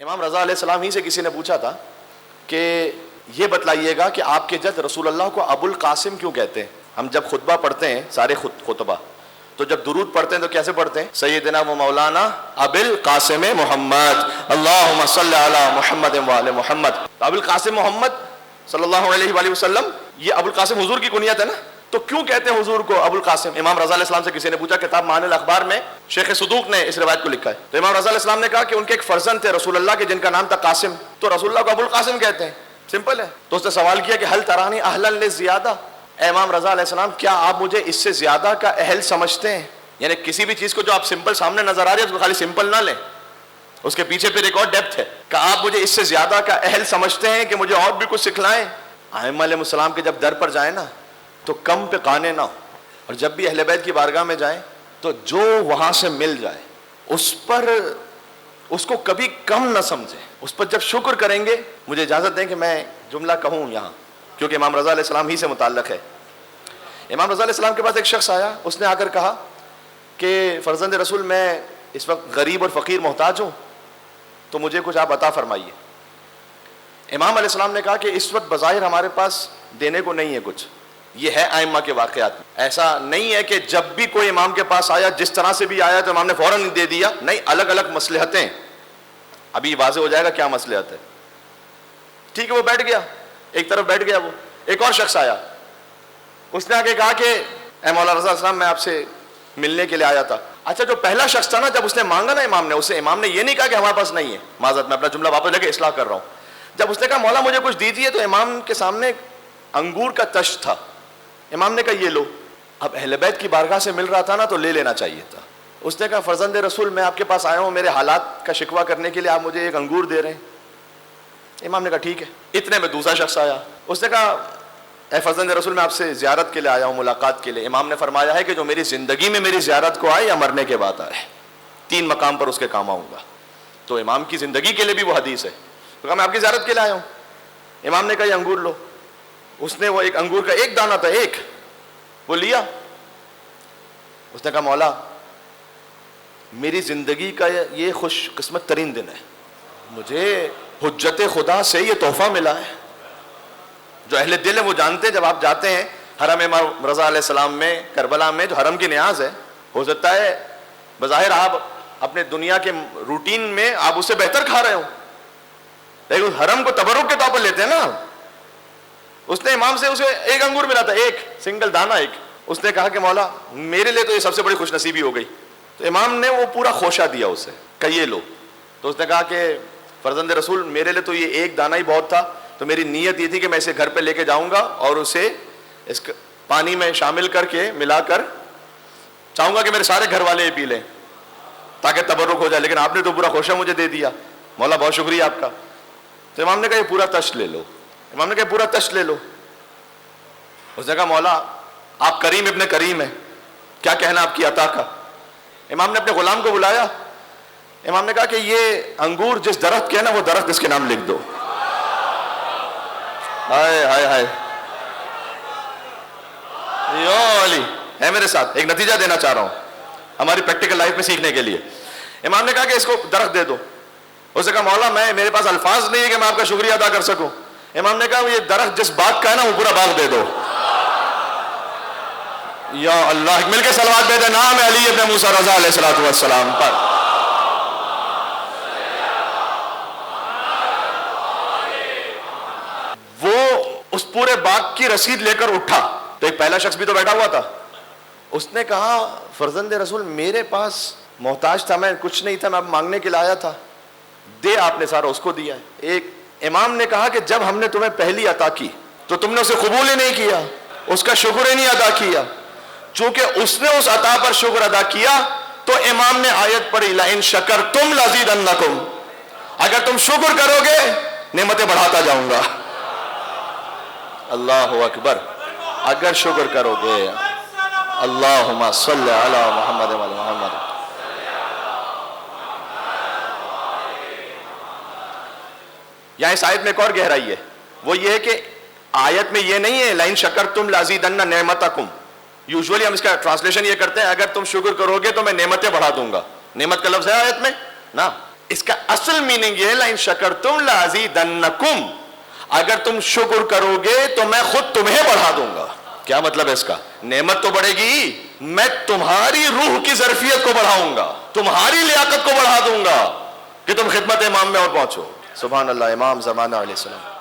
امام رضا علیہ السلام ہی سے کسی نے پوچھا تھا کہ یہ بتلائیے گا کہ آپ کے جد رسول اللہ کو ابو القاسم کیوں کہتے ہیں؟ ہم جب خطبہ پڑھتے ہیں سارے خطبہ تو جب درود پڑھتے ہیں تو کیسے پڑھتے ہیں؟ سیدنا و مولانا ابو القاسم محمد اللہم صلی علی محمد و آل محمد. ابو القاسم محمد صلی اللہ علیہ وآلہ وسلم، یہ ابو القاسم حضور کی کنیت ہے نا، تو کیوں کہتے ہیں حضور کو ابو القاسم؟ امام رضا علیہ السلام سے کسی نے پوچھا، کتاب معانی الاخبار میں شیخ صدوق نے اس روایت کو لکھا ہے. تو امام رضا علیہ السلام نے کہا کہ ان کے ایک فرزند تھے رسول اللہ کے جن کا نام تھا قاسم، تو رسول اللہ کو ابو القاسم کہتے ہیں. سمپل ہے. تو اس نے سوال کیا کہ حل ترانی اہلا للزیادہ، اے امام رضا علیہ السلام کیا آپ مجھے اس سے زیادہ کا اہل سمجھتے ہیں؟ یعنی کسی بھی چیز کو جو آپ سمپل سامنے نظر آ رہی ہے اس کو خالی سمپل نہ لیں، اس کے پیچھے پھر ایک اور ڈیپتھ ہے کہ آپ مجھے اس سے زیادہ کا اہل سمجھتے ہیں کہ مجھے اور بھی کچھ سکھلائیں. ائمہ علیہ السلام کے جب در پر جائیں نا تو کم پہ قانے نہ ہو، اور جب بھی اہل بیت کی بارگاہ میں جائیں تو جو وہاں سے مل جائے اس کو کبھی کم نہ سمجھیں، اس پر جب شکر کریں گے. مجھے اجازت دیں کہ میں جملہ کہوں یہاں کیونکہ امام رضا علیہ السلام ہی سے متعلق ہے. امام رضا علیہ السلام کے پاس ایک شخص آیا، اس نے آ کر کہا کہ فرزند رسول میں اس وقت غریب اور فقیر محتاج ہوں، تو مجھے کچھ آپ عطا فرمائیے. امام علیہ السلام نے کہا کہ اس وقت بظاہر ہمارے پاس دینے کو نہیں ہے کچھ. یہ ہے ائمہ کے واقعات میں، ایسا نہیں ہے کہ جب بھی کوئی امام کے پاس آیا جس طرح سے بھی آیا تو امام نے فوراً دے دیا، نہیں، الگ الگ مصلحتیں. ابھی واضح ہو جائے گا کیا مصلحت ہے. ٹھیک ہے، وہ بیٹھ گیا، ایک طرف بیٹھ گیا. وہ ایک اور شخص آیا، اس نے آ کے کہا کہ اے مولا رضا السلام میں آپ سے ملنے کے لیے آیا تھا. اچھا، جو پہلا شخص تھا نا، جب اس نے مانگا نا امام نے، اسے امام نے یہ نہیں کہا کہ ہمارے پاس نہیں ہے، معذرت میں اپنا جملہ واپس لے کے اصلاح کر رہا ہوں. جب اس نے کہا مولا مجھے کچھ دیجیے، تو امام کے سامنے انگور کا تشت تھا. امام نے کہا یہ لو. اب اہل بیت کی بارگاہ سے مل رہا تھا نا تو لے لینا چاہیے تھا. اس نے کہا فرزند رسول میں آپ کے پاس آیا ہوں میرے حالات کا شکوہ کرنے کے لیے، آپ مجھے ایک انگور دے رہے ہیں. امام نے کہا ٹھیک ہے. اتنے میں دوسرا شخص آیا، اس نے کہا اے فرزند رسول میں آپ سے زیارت کے لیے آیا ہوں، ملاقات کے لیے. امام نے فرمایا ہے کہ جو میری زندگی میں میری زیارت کو آئے یا مرنے کے بعد آئے، 3 مقام پر اس کے کام آؤں گا. تو امام کی زندگی کے لیے بھی وہ حدیث ہے. تو کہا میں آپ کی زیارت کے لیے آیا ہوں. امام نے کہا یہ انگور لو. اس نے وہ ایک انگور کا ایک دانہ تھا، ایک وہ لیا. اس نے کہا مولا میری زندگی کا یہ خوش قسمت ترین دن ہے، مجھے حجت خدا سے یہ تحفہ ملا ہے. جو اہل دل ہیں وہ جانتے ہیں، جب آپ جاتے ہیں حرم امام رضا علیہ السلام میں کربلا میں، جو حرم کی نیاز ہے، ہو سکتا ہے بظاہر آپ اپنے دنیا کے روٹین میں آپ اسے بہتر کھا رہے ہو، لیکن اس حرم کو تبرک کے طور پر لیتے ہیں نا. اس نے امام سے اسے ایک انگور ملا تھا، ایک سنگل دانہ ایک. اس نے کہا کہ مولا میرے لیے تو یہ سب سے بڑی خوش نصیبی ہو گئی. تو امام نے وہ پورا خوشہ دیا اسے کہ یہ لو. تو اس نے کہا کہ فرزند رسول میرے لیے تو یہ ایک دانہ ہی بہت تھا، تو میری نیت یہ تھی کہ میں اسے گھر پہ لے کے جاؤں گا اور اسے اس پانی میں شامل کر کے ملا کر چاہوں گا کہ میرے سارے گھر والے یہ پی لیں تاکہ تبرک ہو جائے، لیکن آپ نے تو پورا خوشہ مجھے دے دیا، مولا بہت شکریہ آپ کا. تو امام نے کہا یہ پورا تشت لے لو. امام نے کہا پورا تشت لے لو. اس نے کہا مولا آپ کریم ابن کریم ہیں، کیا کہنا آپ کی عطا کا. امام نے اپنے غلام کو بلایا. امام نے کہا کہ یہ انگور جس درخت کے ہے نا وہ درخت اس کے نام لکھ دو. ہائے ہائے ہائے، یو علی ہے میرے ساتھ. ایک نتیجہ دینا چاہ رہا ہوں ہماری پریکٹیکل لائف میں سیکھنے کے لیے. امام نے کہا کہ اس کو درخت دے دو. اس نے کہا مولا میرے پاس الفاظ نہیں ہے کہ میں آپ کا شکریہ ادا کر سکوں. امام نے کہا یہ درخت جس باغ کا ہے نا وہ پورا باغ دے دو. یا اللہ، مل کے صلوات بھیجیں نام علی ابن موسیٰ رضا علیہ السلام پر. وہ اس پورے باغ کی رسید لے کر اٹھا تو ایک پہلا شخص بھی تو بیٹھا ہوا تھا. اس نے کہا فرزند رسول میرے پاس محتاج تھا، میں کچھ نہیں تھا، میں اب مانگنے کے لیے آیا تھا، دے آپ نے سارا اس کو دیا ہے. ایک امام نے کہا کہ جب ہم نے تمہیں پہلی عطا کی تو تم نے اسے قبول ہی نہیں کیا، اس کا شکر ہی نہیں ادا کیا. چونکہ اس نے اس عطا پر شکر ادا کیا تو امام نے آیت پڑھی لئن شکرتم لازیدنکم، اگر تم شکر کرو گے نعمتیں بڑھاتا جاؤں گا. اللہ اکبر. اگر شکر کرو گے، اللہم صلی علی محمد و علی محمد. یہاں اس آیت میں ایک اور گہرائی ہے، وہ یہ ہے کہ آیت میں یہ نہیں ہے لئن شکرتم لازیدن نعمتکم. یوزولی ہم اس کا ٹرانسلیشن یہ کرتے ہیں اگر تم شکر کرو گے تو میں نعمتیں بڑھا دوں گا. نعمت کا لفظ ہے آیت میں نا. اس کا اصل میننگ یہ ہے لَإِن شَكَرْتُمْ لَأَزِيدَنَّكُمْ، اگر تم شکر کرو گے تو میں خود تمہیں بڑھا دوں گا. کیا مطلب ہے اس کا؟ نعمت تو بڑھے گی، میں تمہاری روح کی ظرفیت کو بڑھاؤں گا، تمہاری لیاقت کو بڑھا دوں گا کہ تم خدمت امام میں اور پہنچو. سبحان اللہ. امام زمانہ علیہ السلام